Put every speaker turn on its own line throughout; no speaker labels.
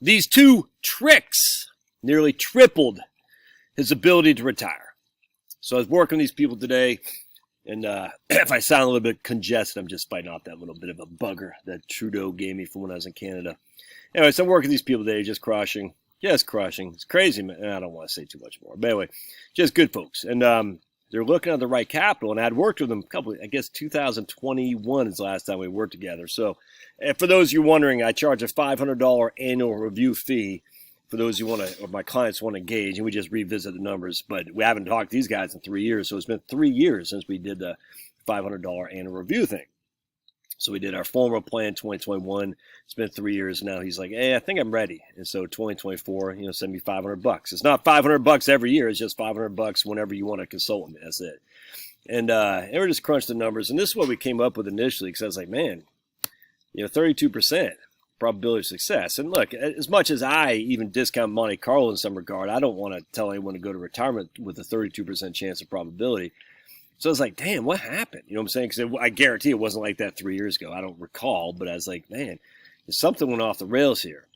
These two tricks nearly tripled his ability to retire. So I was working with these people today, and if I sound a little bit congested, I'm just fighting off that little bit of a bugger that Trudeau gave me from when I was in Canada. Anyway, so I'm working with these people today, just crushing. It's crazy, man. I don't want to say too much more. But anyway, just good folks. And they're looking at the right capital, and I'd worked with them a couple, I guess 2021 is the last time we worked together. So for those of you wondering, I charge a $500 annual review fee for those who want to, or my clients want to engage, and we just revisit the numbers. But we haven't talked to these guys in 3 years, so it's been 3 years since we did the $500 annual review thing. So we did our formal plan 2021. It's been 3 years now. He's like, hey, I think I'm ready. And so 2024, send me $500. It's not $500 every year. It's just $500 whenever you want a consultant. That's it. And we're just crunched the numbers. And this is what we came up with initially, because I was like, man, 32% probability of success. And look, as much as I even discount Monte Carlo in some regard, I don't want to tell anyone to go to retirement with a 32% chance of probability. So I was like, damn, what happened? You know what I'm saying? Because I guarantee it wasn't like that 3 years ago. I don't recall, but I was like, man, something went off the rails here.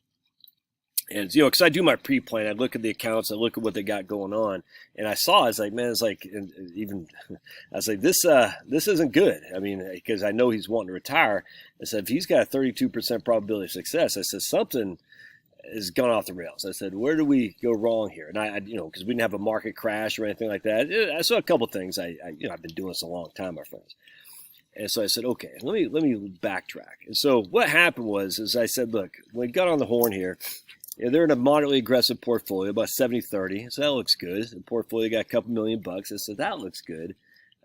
And, because I do my pre-plan, I look at the accounts, I look at what they got going on, and I saw, I was like, man, I was like, this isn't good. I mean, because I know he's wanting to retire. I said, if he's got a 32% probability of success, I said, something has gone off the rails. I said, where do we go wrong here? And I because we didn't have a market crash or anything like that. I saw a couple of things. I've been doing this a long time, my friends. And so I said, okay, let me backtrack. And so what happened is I said, look, when we got on the horn here, they're in a moderately aggressive portfolio, about 70-30. So that looks good. The portfolio got a couple $1 million. I said, that looks good.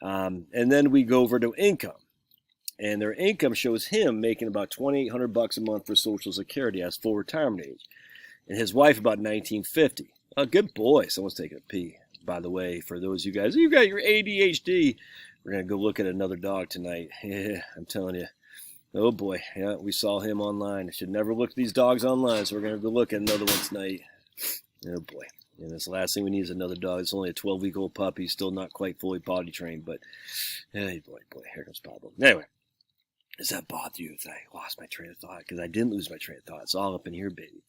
And then we go over to income. And their income shows him making about $2,800 a month for Social Security as full retirement age. And his wife about $1,950. Oh, good boy. Someone's taking a pee. By the way, for those of you guys, you got your ADHD. We're going to go look at another dog tonight. Yeah, I'm telling you. Oh, boy. Yeah, we saw him online. I should never look at these dogs online, so we're going to go look at another one tonight. Oh, boy. And that's the last thing we need is another dog. It's only a 12-week-old puppy. Still not quite fully potty trained, but hey, boy, here comes Pablo. Anyway, does that bother you if I lost my train of thought? Because I didn't lose my train of thought. It's all up in here, baby.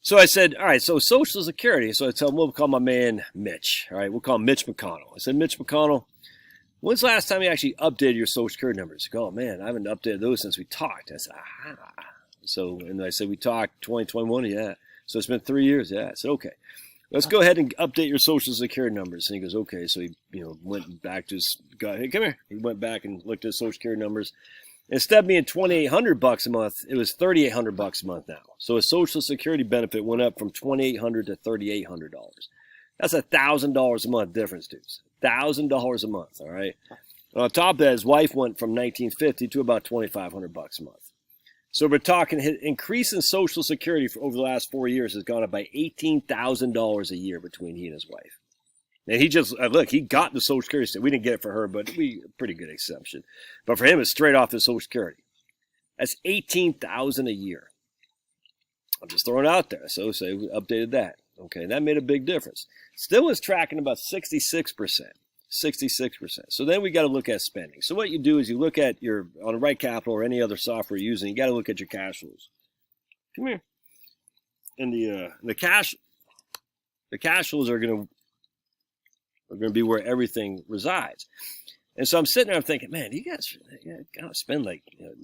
So I said, all right, so Social Security. So I tell him, we'll call my man Mitch. All right, we'll call him Mitch McConnell. I said, Mitch McConnell, when's the last time you actually updated your Social Security numbers? He goes, oh, man, I haven't updated those since we talked. I said, aha. So, and I said, we talked 2021, yeah. So it's been 3 years, yeah. I said, okay, let's go ahead and update your Social Security numbers. And he goes, okay. So he, went back to his guy. Hey, come here. He went back and looked at his Social Security numbers. Instead of being $2,800 a month, it was $3,800 a month now. So his Social Security benefit went up from $2,800 to $3,800. That's $1,000 a month difference, dudes. $1,000 a month, all right? And on top of that, his wife went from $1,950 to about $2,500 a month. So we're talking his increase in Social Security for over the last 4 years has gone up by $18,000 a year between he and his wife. And he just, look, he got the Social Security. We didn't get it for her, but pretty good exemption. But for him, it's straight off his Social Security. That's $18,000 a year. I'm just throwing it out there. So say we updated that. Okay, that made a big difference. Still is tracking about 66%. 66%. So then we got to look at spending. So what you do is you look at on the right capital or any other software you're using, you got to look at your cash flows. Come here. And the cash flows are going to be where everything resides. And so I'm sitting there, I'm thinking, man, you guys got to spend like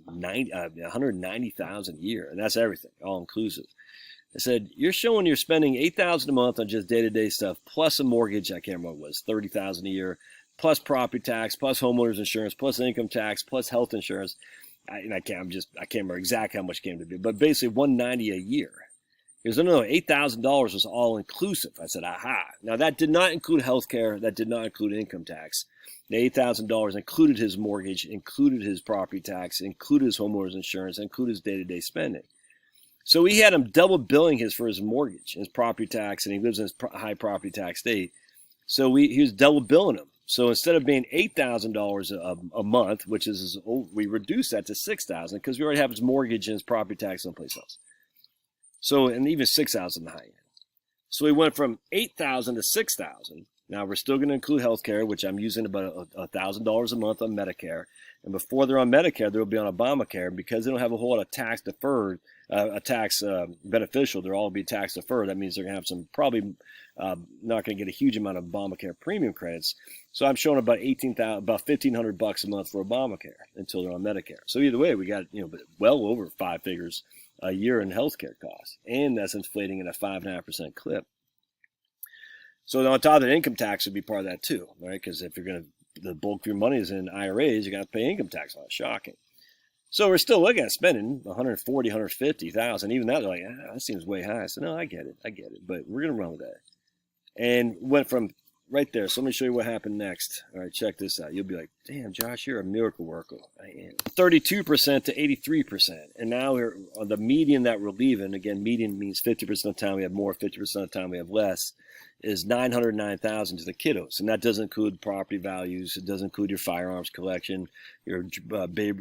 $190,000 a year, and that's everything, all inclusive. I said, you're showing you're spending $8,000 a month on just day-to-day stuff, plus a mortgage, I can't remember what it was, $30,000 a year, plus property tax, plus homeowners insurance, plus income tax, plus health insurance. I can't remember exactly how much it came to be, but basically $190,000 a year. He goes, no, $8,000 was all inclusive. I said, aha. Now that did not include health care, that did not include income tax. The $8,000 included his mortgage, included his property tax, included his homeowners insurance, included his day-to-day spending. So he had him double billing for his mortgage, his property tax, and he lives in his high property tax state. So he was double billing him. So instead of being $8,000 a month, which is we reduced that to $6,000 because we already have his mortgage and his property tax someplace else. So, and even $6,000 in the high end. So he went from $8,000 to $6,000. Now, we're still going to include health care, which I'm using about $1,000 a month on Medicare. And before they're on Medicare, they'll be on Obamacare. Because they don't have a whole lot of tax deferred, tax beneficial, they'll all be tax deferred. That means they're going to have some probably not going to get a huge amount of Obamacare premium credits. So I'm showing about $1,500 a month for Obamacare until they're on Medicare. So either way, we got well over 5 figures a year in healthcare costs, and that's inflating at a 5.5% clip. So on top of that, income tax would be part of that too, right? Because if you're going to, the bulk of your money is in IRAs, you got to pay income tax on it. Shocking. So we're still looking at spending $140,000, $150,000. Even that, they're like, that seems way high. So no, I get it, but we're going to run with that. And went from right there. So let me show you what happened next. All right, check this out. You'll be like, damn, Josh, you're a miracle worker. I am. 32% to 83%. And now we're on the median that we're leaving. Again, median means 50% of the time we have more, 50% of the time we have less, is $909,000 to the kiddos. And that doesn't include property values. It doesn't include your firearms collection, your Babe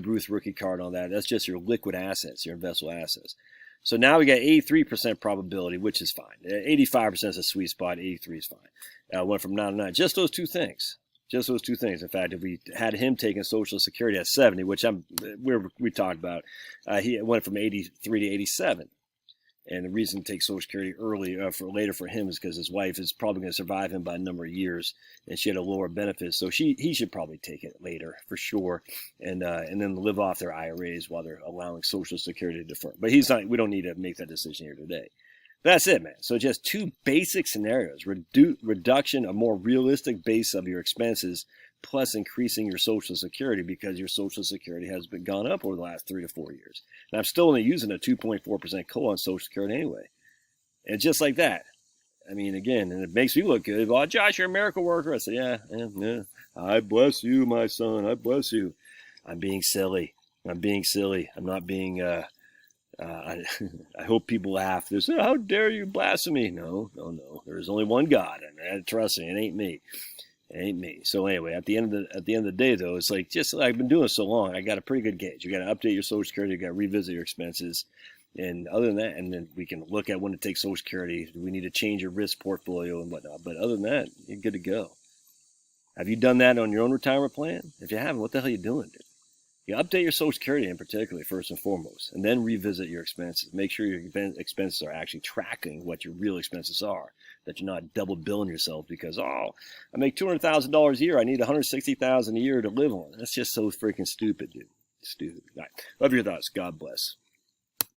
Ruth rookie card on that. That's just your liquid assets, your investable assets. So now we got 83% probability, which is fine. 85% is a sweet spot. 83 is fine. Went from 9 to 9. Just those two things. Just those two things. In fact, if we had him taking Social Security at 70, which we talked about, he went from 83 to 87. And the reason to take Social Security early for later for him is because his wife is probably going to survive him by a number of years, and she had a lower benefit, so he should probably take it later for sure, and then live off their IRAs while they're allowing Social Security to defer. But he's not. We don't need to make that decision here today. That's it, man. So just two basic scenarios: reduction, a more realistic base of your expenses, plus increasing your Social Security because your Social Security has been gone up over the last 3 to 4 years. And I'm still only using a 2.4% COLA on Social Security anyway. And just like that. I mean, again, and it makes me look good. Well, Josh, you're a miracle worker. I said, yeah. I bless you, my son. I bless you. I'm being silly. I'm not being, I hope people laugh. They say, how dare you blaspheme? No. There's only one God. And trust me, it ain't me. So anyway, at the end of the day, though, it's like just like I've been doing it so long, I got a pretty good gauge. You got to update your Social Security, you got to revisit your expenses, and other than that, and then we can look at when to take Social Security. Do we need to change your risk portfolio and whatnot? But other than that, you're good to go. Have you done that on your own retirement plan? If you haven't, what the hell are you doing, dude? You update your Social Security in particular first and foremost, and then revisit your expenses. Make sure your expenses are actually tracking what your real expenses are, that you're not double billing yourself because, I make $200,000 a year. I need $160,000 a year to live on. That's just so freaking stupid, dude. Stupid. All right. Love your thoughts. God bless.